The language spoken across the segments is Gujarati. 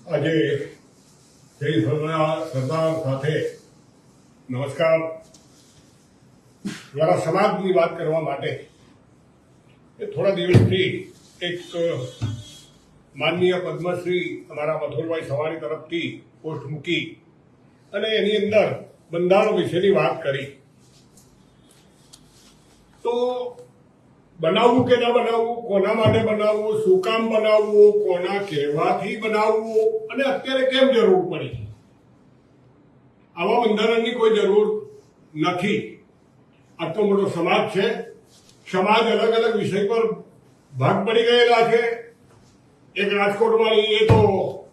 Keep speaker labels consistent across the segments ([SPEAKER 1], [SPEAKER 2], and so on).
[SPEAKER 1] આજે જય સરદાર સાથે નમસ્કાર દ્વારા સમાજની વાત કરવા માટે થોડા દિવસથી એક માનનીય પદ્મશ્રી અમારા મથુરભાઈ સવાણી તરફથી પોસ્ટ મૂકી અને એની અંદર બંધારણ વિશેની વાત કરી. તો બનાવવું કે ના બનાવવું, કોના માટે બનાવવું, શું કામ બનાવવું, કોના કહેવાથી બનાવવું અને અત્યારે કેમ જરૂર પડી, આવા બંધારણની કોઈ જરૂર નથી. આટલો મોટો સમાજ છે, સમાજ અલગ અલગ વિષય પર ભાગ પડી ગયેલા છે. એક રાજકોટમાં એ તો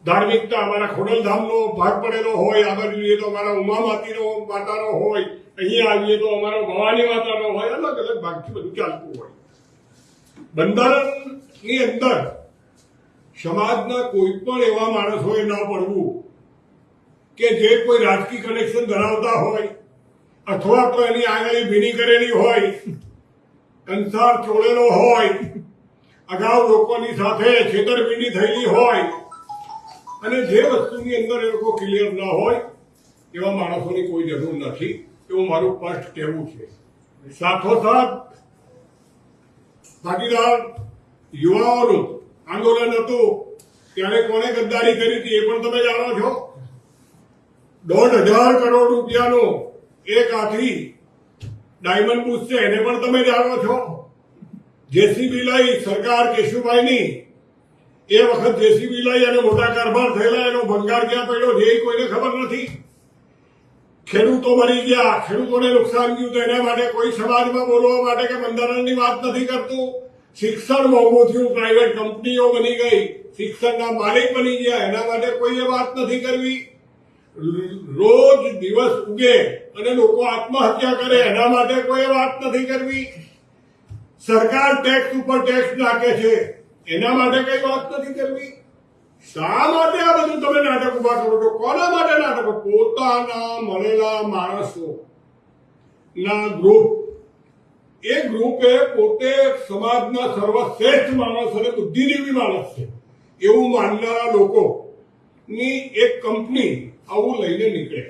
[SPEAKER 1] ધાર્મિકતા અમારા ખોડલધામનો ભાગ પડેલો હોય, આગળ જોઈએ તો અમારા ઉમા માતાનો હોય, અહીંયા આવીએ તો અમારો ભવાની માતાનો હોય, અલગ અલગ ભાગથી બધું ચાલતું હોય. બંધારણની અંદર સમાજના કોઈ પણ એવા માણસોએ ન પડવું કે જે કોઈ રાજકીય કનેક્શન ધરાવતા હોય અથવા તો એની આંગળી ભીની કરેલી હોય, કંસાર ચોળેલો હોય, અગાઉ લોકોની સાથે છેતરપિંડી થયેલી હોય અને જે વસ્તુની અંદર એ લોકો ક્લિયર ન હોય એવા માણસોની કોઈ જરૂર નથી, એવું મારું સ્પષ્ટ કહેવું છે. સાથોસાથ ભાગીદાર યુવાઓનું આંદોલન હતું ત્યારે કોણે ગદ્દારી કરી હતી એ પણ તમે જાણો છો. 1.5 કરોડ રૂપિયાનો એક હાથી ડાયમંડ બુશ છે એને પણ તમે જાણો છો. જેસીબી લઈ સરકાર કેશુભાઈની એ વખત જેસીબી લઈ અને મોટા કારભાર થયેલા, એનો ભંગાર ક્યાં પડ્યો છે એ કોઈને ખબર નથી. ખેડૂતો મરી ગયા, ખેડૂતોને નુકસાન થયું તો એના માટે કોઈ સમાજમાં બોલવા માટે કે બંધારણની વાત નથી કરતું. શિક્ષણ મોંઘું થયું, પ્રાઇવેટ કંપનીઓ બની ગઈ, શિક્ષણના માલિક બની ગયા, એના માટે કોઈએ વાત નથી કરવી. રોજ દિવસ ઉગે અને લોકો આત્મહત્યા કરે એના માટે કોઈ વાત નથી કરવી. સરકાર ટેક્સ ઉપર ટેક્સ નાખે છે એના માટે કઈ વાત નથી કરવી. શા માટે આ બધું તમે નાટક ઉભા કરો છો? કોના માટે નાટકો? પોતાના મળેલા માણસો ના ગ્રુપ, એ ગ્રુપે પોતે સમાજના સર્વશ્રેષ્ઠ માણસ અને બુદ્ધિજીવી માણસ છે એવું માનનારા લોકોની એક કંપની આવું લઈને નીકળે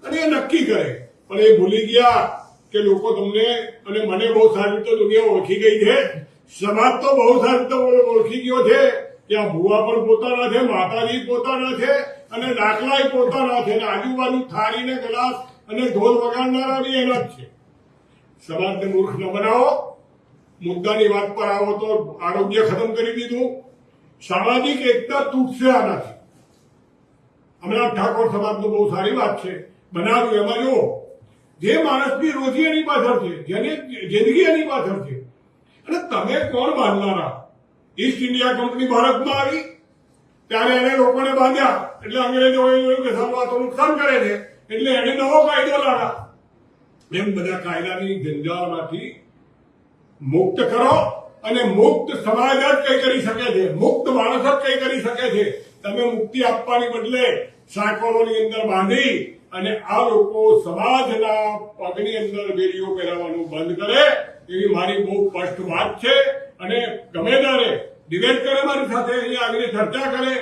[SPEAKER 1] અને એ નક્કી કરે. પણ એ ભૂલી ગયા કે લોકો તમને અને મને બહુ સારી રીતે દુનિયા ઓળખી ગઈ છે, સમાજ તો બહુ સારી રીતે ઓળખી ગયો છે કે આ ભુવા પણ પોતાના છે, માતાજી પોતાના છે અને દાખલાય પોતાના છે, અને આજુબાજુ થાળી ને ગ્લાસ અને ઢોલ વગાડનારા બી એના જ છે. સમાજને મૂર્ખ ન બનાવો. મુદ્દાની વાત પર આવો તો આરોગ્ય ખતમ કરી દીધું. સામાજિક એકતા તૂટશે આનાથી. હમણાં ઠાકોર સમાજનું બહુ સારી વાત છે બનાવ્યું. એમાં જો જે માણસની રોજી એની પાછળ છે, જેની જિંદગી એની પાછળ છે, અને તમે કોણ બાંધનારા? ઈસ્ટ ઇન્ડિયા કંપની ભારતમાં આવી ત્યારે એને લોકોને બાંધ્યા એટલે અંગ્રેજોએ જોયું કે સારું આ તો નુકસાન કરે છે એટલે એને નવો કાયદો લાવ્યા. એમ બધા કાયદાની જંજાળમાંથી મુક્ત કરો અને મુક્ત સમાજ જ કઈ કરી શકે છે, મુક્ત માણસ જ કઈ કરી શકે છે. તમે મુક્તિ આપવાની બદલે સાંકળોની અંદર બાંધી અને આ લોકો સમાજના પગની અંદર બેડીઓ પહેરાવવાનું બંધ કરે એવી મારી બહુ સ્પષ્ટ વાત છે. અને ગમે ત્યારે ડિબેટ કરે મારી સાથે, અહીંયા આવીને ચર્ચા કરે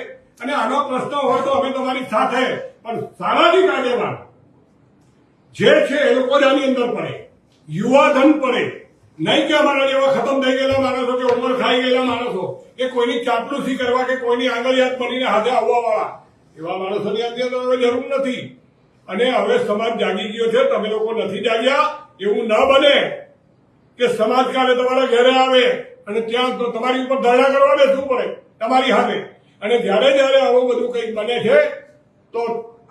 [SPEAKER 1] અને આનો પ્રશ્ન હોય તો અમે તમારી સાથે, પણ સામાજિક આગેવાન જે છે એ લોકો જ આની અંદર પડે, યુવાધન પડે. નહીં કે અમારા જેવા ખતમ થઈ ગયેલા માણસો કે ઉંમર ખાઈ ગયેલા માણસો કે કોઈની ચાપલુસી કરવા કે કોઈની આંગળિયાત બનીને હાથે આવવા વાળા એવા માણસોની અંદર હવે જરૂર નથી. અને હવે સમાજ જાગી ગયો છે, તમે લોકો નથી જાગ્યા. એવું ન બને કે સમાજ કાલે તમારા ઘરે આવે અને ત્યાં તમારી ઉપર ધરણા કરવા બેસવું પડે તમારી સામે. અને જયારે જયારે આવું બધું કંઈક બને છે તો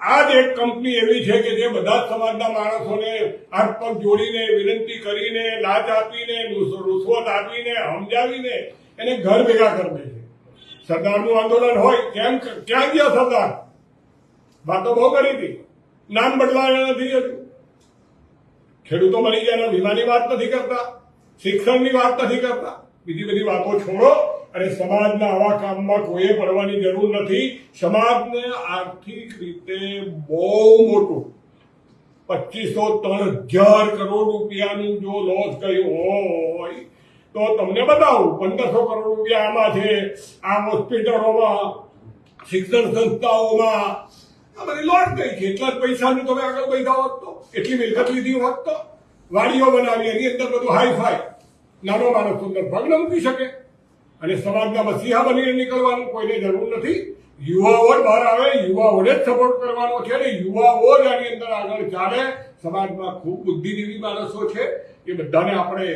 [SPEAKER 1] આ જ એક કંપની એવી છે કે જે બધા જ સમાજના માણસોને હાથ પગ જોડીને, વિનંતી કરીને, લાચ આપીને, રૂશ્વત આપીને, સમજાવીને એને ઘર ભેગા કરી દે છે. સરદારનું આંદોલન હોય, ક્યાં ગયા સરદાર? વાતો બહુ કરી હતી, નામ બદલાયા નથી હજુ. ખેડૂતો મરી ગયા વીમાની વાત નથી કરતા, શિક્ષણની વાત નથી કરતા. બીજી બધી વાતો છોડો અને સમાજના આવા કામમાં કોઈએ પડવાની જરૂર નથી. સમાજને આર્થિક રીતે બહુ મોટું 2500-3000 કરોડ રૂપિયાનું જો લોસ ગયું હોય તો તમને બતાવું 1500 કરોડ રૂપિયા આમાં છે. આ હોસ્પિટલોમાં શિક્ષણ સંસ્થાઓમાં આ બધી લોટ ગઈ છે. એટલા જ પૈસાનું તમે આગળ વધ્યા હોત તો, એટલી મિલકત લીધી હોત તો, વાડીઓ બનાવી એની અંદર બધું હાઈફાઈ, નાનો માણસ સુંદર પગ ન મૂકી શકે. અને સમાજના મસીહા બનીને નીકળવાનું કોઈને જરૂર નથી. યુવાઓ જ બહાર આવે, યુવાઓને જ સપોર્ટ કરવાનો છે અને યુવાઓ જ આની અંદર આગળ ચાલે. સમાજમાં ખૂબ બુદ્ધિજીવી માણસો છે, એ બધાને આપણે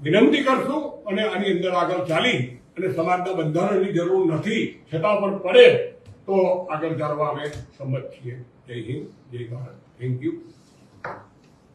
[SPEAKER 1] વિનંતી કરશું અને આની અંદર આગળ ચાલી અને સમાજના બંધારણની જરૂર નથી છતાં પણ પડે તો આગળ ચાલવા અમે સંમત છીએ. જય હિન્દ, જય ભારત. Thank you.